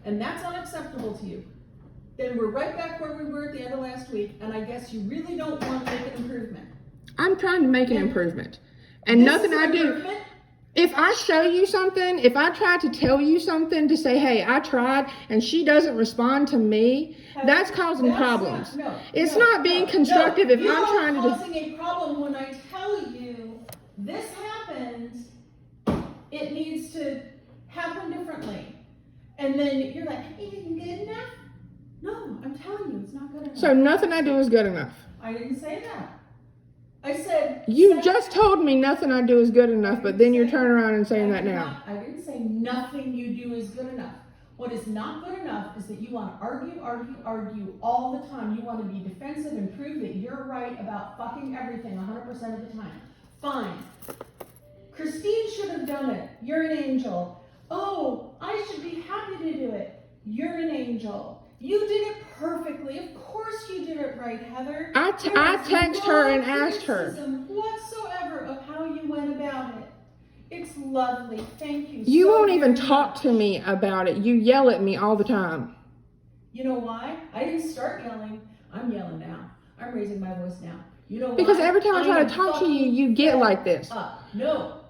and that's unacceptable to you, then we're right back where we were at the end of last week, and I guess you really don't want to make an improvement. I'm trying to make an improvement. And nothing I do, if I show you something, if I try to tell you something to say, hey, I tried, and she doesn't respond to me, that's causing problems. It's not being constructive if I'm trying to do. You're causing a problem when I tell you this happened, it needs to happen differently. And then you're like, it isn't good enough? No, I'm telling you, it's not good enough. So nothing I do is good enough. I didn't say that. I said... You just told me nothing I do is good enough, but then you're turning around and saying that now. I didn't say nothing you do is good enough. What is not good enough is that you want to argue all the time. You want to be defensive and prove that you're right about fucking everything 100% of the time. Fine. Christine should have done it. You're an angel. Oh, I should be happy to do it. You're an angel. You did it perfectly. Of course you did it right, Heather. I text her and asked her. Whatsoever of how you went about it. It's lovely. Thank you. You won't even talk to me about it. You yell at me all the time. You know why? I didn't start yelling. I'm yelling now. I'm raising my voice now. You know why? Because every time I try to talk to you, you get like this. No.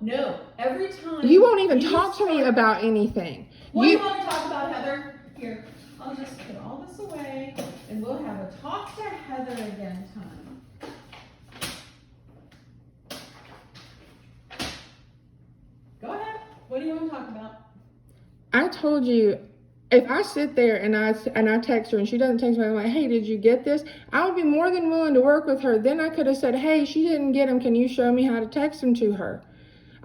Every time. You won't even talk to me about anything. What do you want to talk about, Heather? Here, I'll just put all this away, and we'll have a talk to Heather again time. Go ahead. What do you want to talk about? I told you, if I sit there and I text her and she doesn't text me, I'm like, hey, did you get this? I would be more than willing to work with her. Then I could have said, hey, she didn't get them. Can you show me how to text them to her?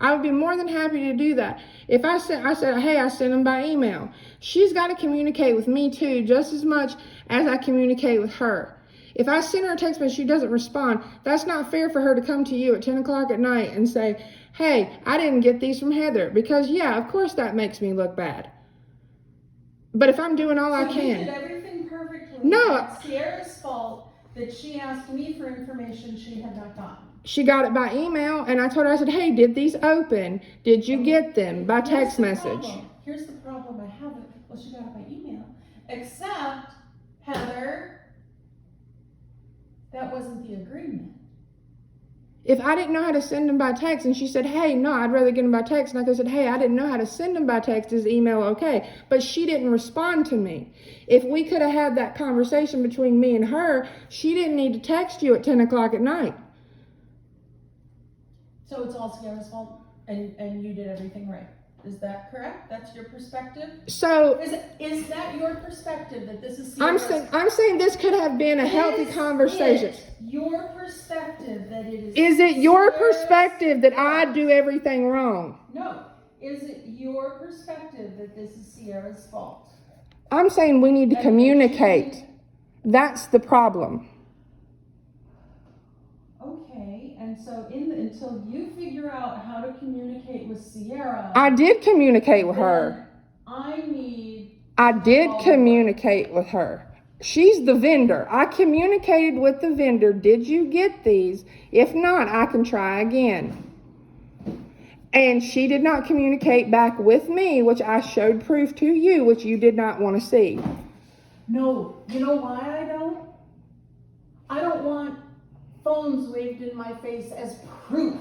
I would be more than happy to do that. If I said, hey, I sent them by email. She's got to communicate with me too, just as much as I communicate with her. If I send her a text message, she doesn't respond. That's not fair for her to come to you at 10 o'clock at night and say, hey, I didn't get these from Heather. Because yeah, of course that makes me look bad. But if I'm doing all I can. You did everything perfectly. No. It's Sierra's fault that she asked me for information she had not gotten. She got it by email, and I told her, I said, hey, did these open? Did you get them by text message? Here's the problem I have. Well, she got it by email. Except, Heather, that wasn't the agreement. If I didn't know how to send them by text, and she said, hey, no, I'd rather get them by text, and I could have said, hey, I didn't know how to send them by text, is email okay? But she didn't respond to me. If we could have had that conversation between me and her, she didn't need to text you at 10 o'clock at night. So it's all Sierra's fault, and you did everything right. Is that correct? That's your perspective? So is that your perspective that this is Sierra's? I'm saying this could have been a healthy conversation. Is your perspective that it is? Is it your perspective that I do everything wrong? No. Is it your perspective that this is Sierra's fault? I'm saying we need to communicate. That's the problem. Okay, and so until you figure out how to communicate with Sierra, I did communicate with her. I did communicate with her. She's the vendor. I communicated with the vendor. Did you get these? If not, I can try again. And she did not communicate back with me, which I showed proof to you, which you did not want to see. No, you know why I don't? I don't want phones waved in my face as proof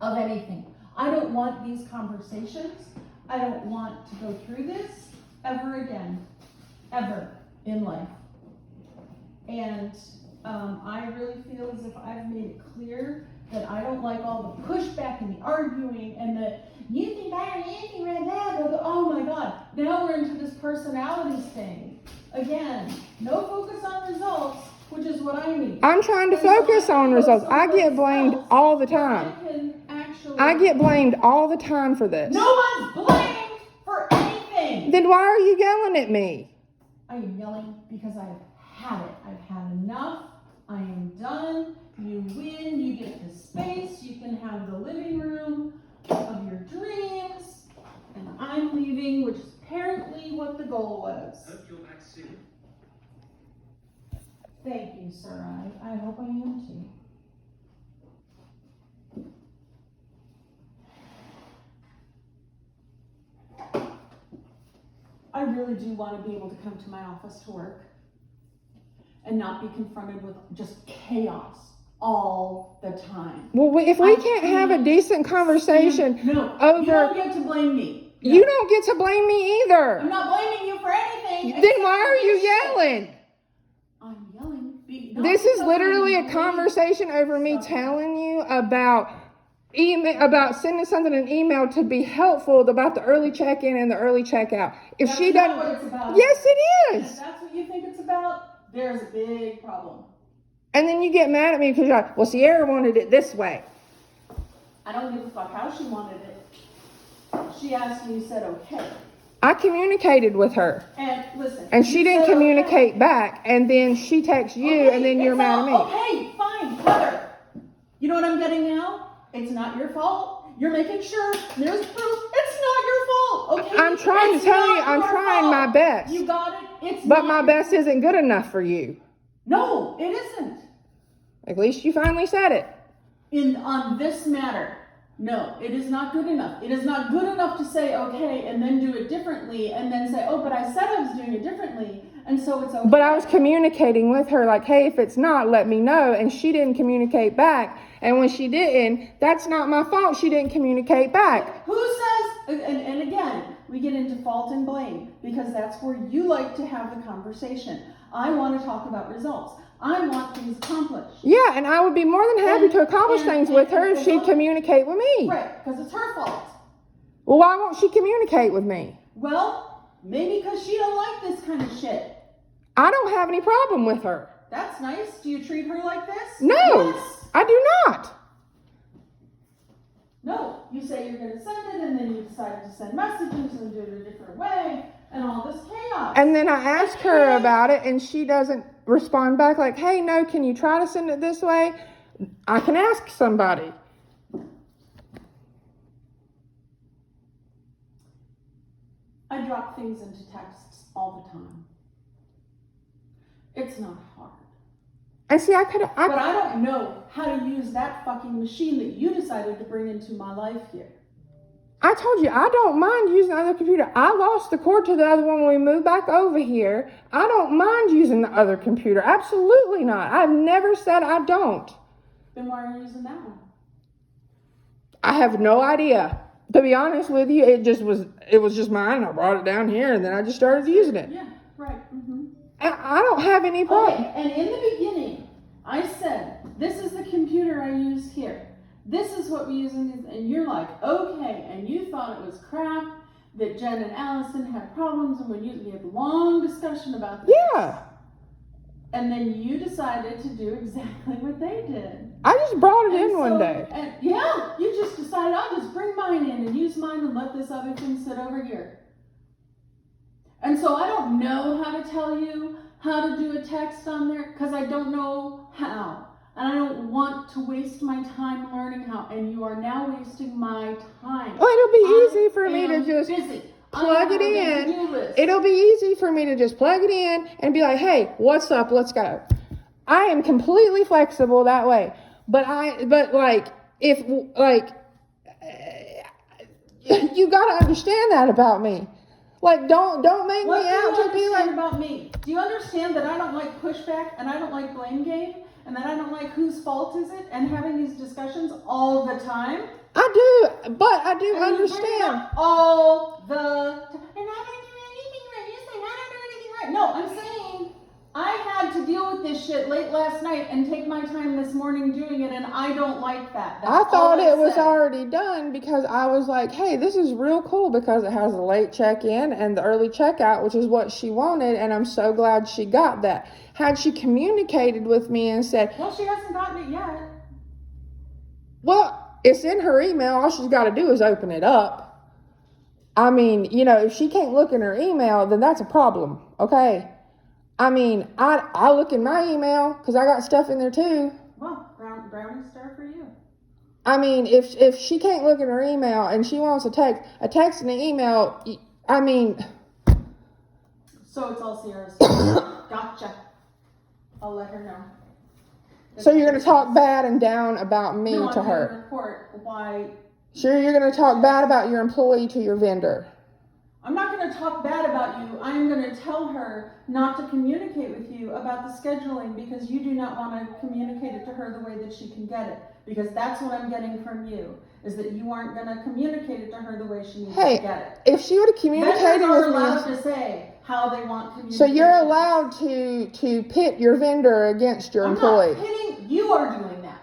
of anything. I don't want these conversations. I don't want to go through this ever again, ever in life. And I really feel as if I've made it clear that I don't like all the pushback and the arguing and the you can buy anything right now. Oh my God, now we're into this personalities thing. Again, no focus on results, which is what I need. I'm trying to focus on results. I get blamed all the time. I get blamed all the time for this. No one's blamed for anything. Then why are you yelling at me? I am yelling because I've had it. I've had enough. I am done. You win. You get the space. You can have the living room of your dreams. And I'm leaving, which is apparently what the goal was. Hope you're back soon. Thank you, sir. I hope I am too. I really do want to be able to come to my office to work and not be confronted with just chaos all the time. Well, if we can't have a decent conversation No, over... you don't get to blame me. No. You don't get to blame me either. I'm not blaming you for anything. Then why are you yelling? I'm yelling. This is literally a conversation over me telling you about sending something in an email to be helpful about the early check-in and the early check-out. If that's she not doesn't, what it's about. Yes, it is. If that's what you think it's about, there's a big problem. And then you get mad at me because you're like, well, Sierra wanted it this way. I don't give a fuck how she wanted it. She asked and you said okay. I communicated with her. And listen. And she didn't communicate back. And then she texts you, and then you're mad at me. Okay, fine, Heather. You know what I'm getting now? It's not your fault. You're making sure there's proof. It's not your fault. Okay. I'm trying to tell you, I'm trying my best. You got it. But my best isn't good enough for you. No, it isn't. At least you finally said it. On this matter, no, it is not good enough. It is not good enough to say okay and then do it differently and then say, oh, but I said I was doing it differently and so it's okay. But I was communicating with her like, hey, if it's not, let me know. And she didn't communicate back. And when she didn't, that's not my fault. She didn't communicate back. Who says, and again, we get into fault and blame because that's where you like to have the conversation. I want to talk about results. I want things accomplished. Yeah, and I would be more than happy to accomplish things with her if she'd communicate with me. Right, because it's her fault. Well, why won't she communicate with me? Well, maybe because she don't like this kind of shit. I don't have any problem with her. That's nice. Do you treat her like this? No, Yes. I do not. No, you say you're going to send it, and then you decide to send messages and do it a different way, and all this chaos. And then I ask her about it, and she doesn't respond back like, hey, no, can you try to send it this way? I can ask somebody. I drop things into texts all the time. It's not hard. And see, but I don't know how to use that fucking machine that you decided to bring into my life here. I told you, I don't mind using the other computer. I lost the cord to the other one when we moved back over here. I don't mind using the other computer. Absolutely not. I've never said I don't. Then why are you using that one? I have no idea. To be honest with you, it was just mine. I brought it down here and then I just started using it. Yeah, right. Mm-hmm. I don't have any problem. Okay, and in the beginning, I said, this is the computer I use here. This is what we use, and you're like, okay, and you thought it was crap, that Jen and Allison had problems, and we had a long discussion about this. Yeah. And then you decided to do exactly what they did. I just brought it in one day. And yeah, you just decided, I'll just bring mine in and use mine and let this other thing sit over here. And so I don't know how to tell you how to do a text on there, because I don't know how. And I don't want to waste my time learning how. And you are now wasting my time. Oh, it'll be easy for me to just plug it in. It'll be easy for me to just plug it in and be like, hey, what's up? Let's go. I am completely flexible that way. But you gotta understand that about me. Like, don't make me out to be like... about me? Do you understand that I don't like pushback and I don't like blame game and that I don't like whose fault is it and having these discussions all the time? I do, but I do understand. All the time. And I didn't do anything right. You say I don't do anything right. No, I'm saying I had to deal with this shit late last night and take my time this morning doing it, and I don't like that. I thought it was already done because I was like, hey, this is real cool because it has the late check-in and the early checkout, which is what she wanted, and I'm so glad she got that. Had she communicated with me and said... Well, she hasn't gotten it yet. Well, it's in her email. All she's got to do is open it up. I mean, if she can't look in her email, then that's a problem, okay? I mean, I look in my email because I got stuff in there too. Well, brownie star for you. I mean, if she can't look in her email and she wants a text and an email, I mean... So it's all Sierra's. Gotcha. I'll let her know. So you're going to talk bad and down about me to her? Report why... Sure, you're going to talk bad about your employee to your vendor? I'm not going to talk bad about you. I'm going to tell her not to communicate with you about the scheduling because you do not want to communicate it to her the way that she can get it. Because that's what I'm getting from you, is that you aren't going to communicate it to her the way she needs to get it. If she would have communicated Vendors are with allowed me, to say how they want communication. so you're allowed to pit your vendor against your employee. I'm not pitting, you are doing that.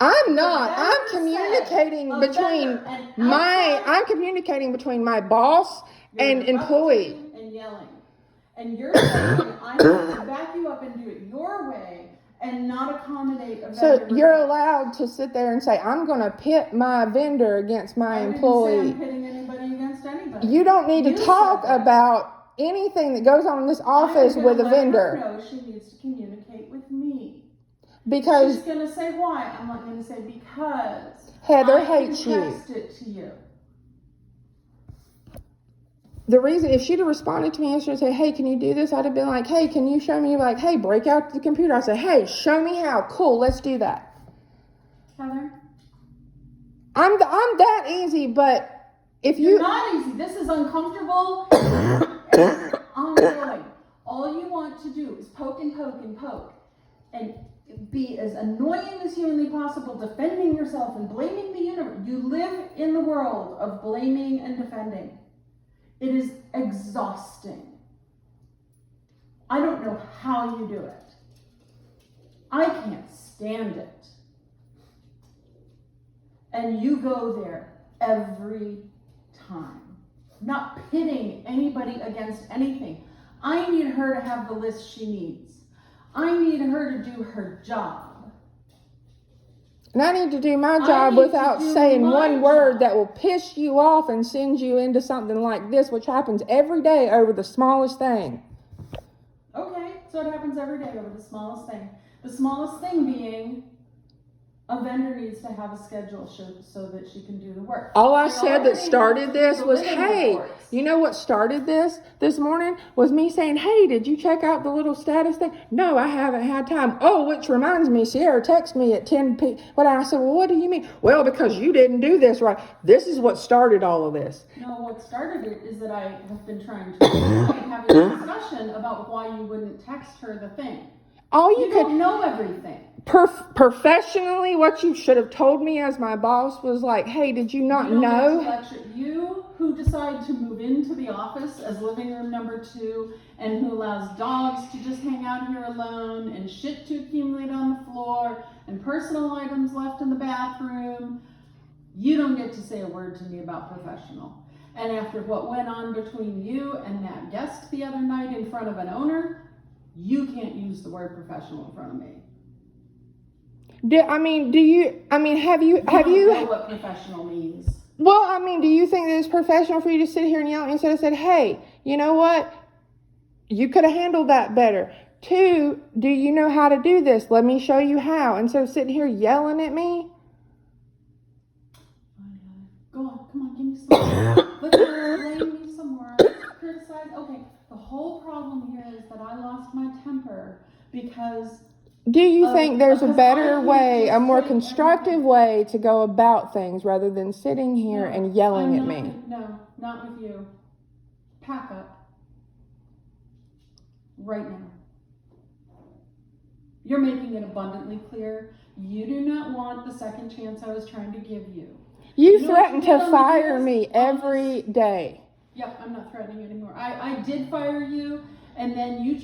I'm not. I'm communicating between I'm communicating between my boss and employee. And yelling. And you're saying I'm going to back you up and do it your way and not accommodate a vendor. So you're allowed to sit there and say, I'm going to pit my vendor against my employee. I didn't say I'm pitting anybody against anybody. You don't need to talk about anything that goes on in this office with a vendor. No, she needs to communicate with me. Because she's going to say why. I'm not going to say because Heather hates you. I text it to you. The reason, if she'd have responded to me yesterday and said, hey, can you do this? I'd have been like, hey, can you show me? Like, hey, break out the computer. I'd say, hey, show me how. Cool, let's do that. Heather? I'm that easy, but if You're not easy. This is uncomfortable and ongoing. All you want to do is poke and poke and poke and be as annoying as humanly possible, defending yourself and blaming the universe. You live in the world of blaming and defending. It is exhausting. I don't know how you do it. I can't stand it. And you go there every time. Not pitting anybody against anything. I need her to have the list she needs. I need her to do her job. And I need to do my job without saying one word that will piss you off and send you into something like this, which happens every day over the smallest thing. Okay, so it happens every day over the smallest thing. The smallest thing being a vendor needs to have a schedule so that she can do the work. All I said that started this was, hey, you know what started this morning was me saying, hey, did you check out the little status thing? No, I haven't had time. Oh, which reminds me, Sierra texted me at 10 p.m. But I said, well, what do you mean? Well, because you didn't do this right. This is what started all of this. No, what started it is that I have been trying to have a discussion about why you wouldn't text her the thing. You don't know everything. Professionally, what you should have told me as my boss was like, hey, did you not know? You who decide to move into the office as living room number 2 and who allows dogs to just hang out here alone and shit to accumulate on the floor and personal items left in the bathroom, you don't get to say a word to me about professional. And after what went on between you and that guest the other night in front of an owner, you can't use the word professional in front of me. Have you know what professional means? Well, do you think that it's professional for you to sit here and yell at me instead of said, hey, you know what? You could have handled that better. 2, do you know how to do this? Let me show you how. Instead of sitting here yelling at me. Go on, come on, give me some more. Let's blame me some more. Criticize. Okay, the whole problem here is that I lost my temper because... Do you think there's a better way, a more constructive way to go about things rather than sitting here and yelling at me? No, not with you. Pack up. Right now. You're making it abundantly clear. You do not want the second chance I was trying to give you. You threaten to fire me every day. Yep, I'm not threatening anymore. I did fire you, and then you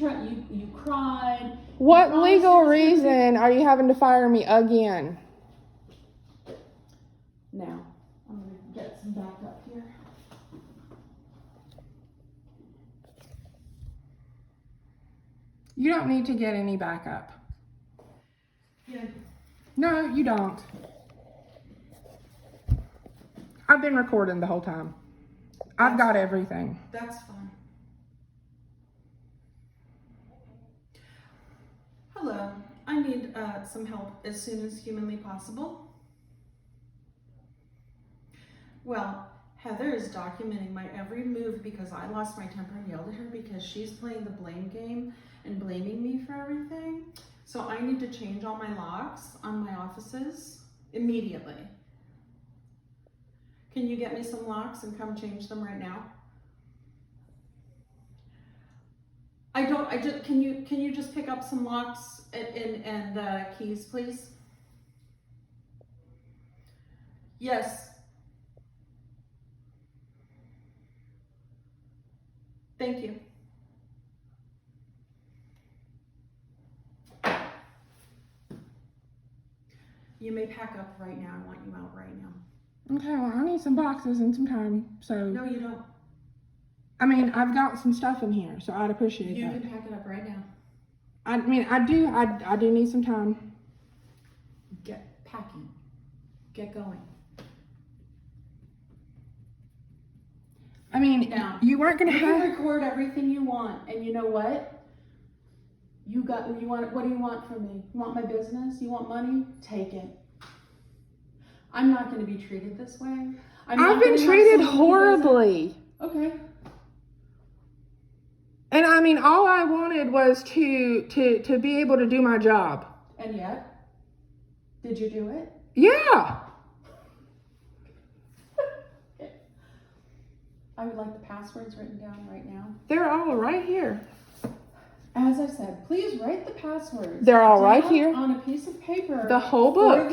cried. What legal reason are you having to fire me again? Now, I'm going to get some back up here. You don't need to get any backup. Yeah. No, you don't. I've been recording the whole time. I've got everything. That's fine. Hello. I need some help as soon as humanly possible. Well, Heather is documenting my every move because I lost my temper and yelled at her because she's playing the blame game and blaming me for everything. So I need to change all my locks on my offices immediately. Can you get me some locks and come change them right now? can you just pick up some locks and keys, please? Yes. Thank you. You may pack up right now. I want you out right now. Okay, well, I need some boxes and some time, so. No, you don't. I mean, I've got some stuff in here, so I'd appreciate You that. can pack it up right now. I mean, I do need some time. Get packing. Get going. I mean, Now, you weren't gonna you can have. record everything you want, and you know what? What do you want from me? You want my business? You want money? Take it. I'm not going to be treated this way. I've been treated horribly. Okay. And I mean, all I wanted was to be able to do my job. And yet, did you do it? Yeah. I would like the passwords written down right now. They're all right here. As I said, please write the passwords. They're all right down here. on a piece of paper. The whole book.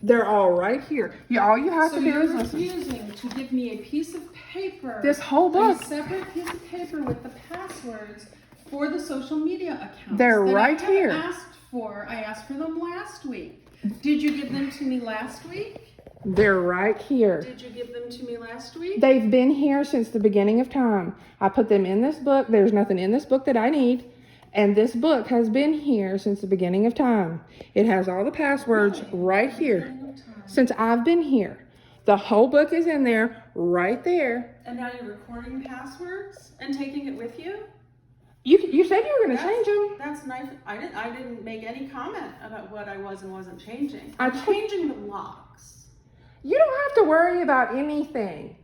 They're all right here. Yeah, all you have to do is listen. So you're refusing to give me a piece of paper. This whole book. A separate piece of paper with the passwords for the social media accounts. They're that right I here. Asked for. I asked for them last week. Did you give them to me last week? They're right here. Did you give them to me last week? They've been here since the beginning of time. I put them in this book. There's nothing in this book that I need. And this book has been here since the beginning of time. It has all the passwords right here. Since I've been here. The whole book is in there, right there. And now you're recording passwords and taking it with you? You said you were going to change them. That's nice. I didn't make any comment about what I was and wasn't changing. I'm changing the locks. You don't have to worry about anything.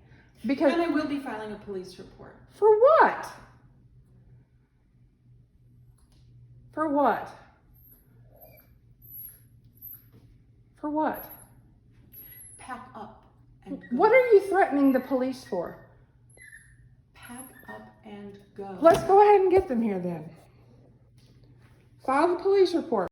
Because And I will be filing a police report. For what? For what? For what? Pack up and go. What are you threatening the police for? Pack up and go. Let's go ahead and get them here then. File the police report.